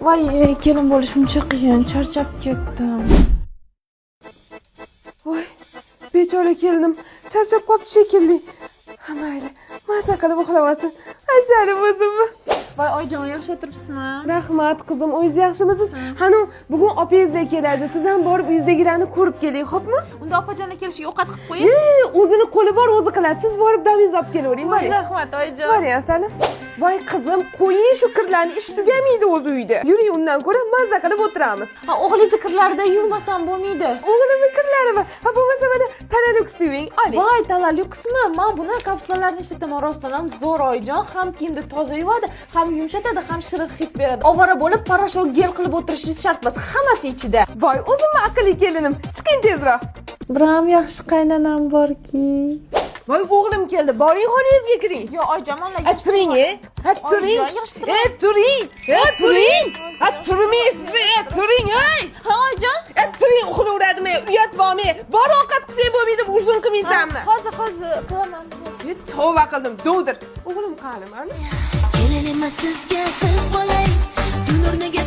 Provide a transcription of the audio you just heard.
Voy, kelin bo'lish muncha qiyin, charchab ketdim. Voy, bechora kelinim, charchab qopti shekilli. Ha mayli, maza qilib uxlamasin. Asarim o'zimmi? Voy, oyijon, yaxshi o'tiribsizmi? Rahmat qizim, o'zingiz yaxshimisiz? Hanum, bugun opangizga keladi. Siz ham borib uyingizdagilarni ko'rib keling, xo'pmi? Unda opajonlar kelishiga ovqat qilib qo'ying. O'zini qo'li bor, o'zi qiladi. Siz borib damingizni olib kelavering, Voy, boring. rahmat, oyijon. Boring, Asalim. Voy qizim, qo'ying shu kirlarni, ish tugamaydi o'z uyida. Yuring, undan ko'ra maza qilib o'tiramiz. Ha, o'g'lingizni kirlarida yuvmasam bo'lmaydi. O'g'limni kirlari bor. Ha, bo'lmasa mana Tanalyuks yuving, oling. Voy, talalyuksmi? Men buni kapsulalarni ishlataman, rostdan ham zo'r oyijon. Ham kiyimni toza yuvadi, ham yumshatadi, ham shirin hid beradi. Ovora bo'lib, parashok gel qilib o'tirishingiz shart emas. Hammasi ichida. Voy, o'zimni aqlli kelinim. Chiqing tezroq. Biram yaxshi qaynanam borki. Voy, o'g'lim keldi. Boring, xonangizga kiring. Yo, oyijon, mana Turing, Ha, turing. Oyijon, yaxshi turing. Turing. Turing. Ha, turmaysizmi? Turing, ey. Ha, oyijon. Turing, uxlaveradimi? Uyat bormi? Bor ovqat qilsang bo'lmaydi, uzun qilmaysanmi? Hozir qilaman. Tavba qildim, dovdir. O'g'lim qani, mana. Kelin emas sizga qiz bo'lay, dunurniga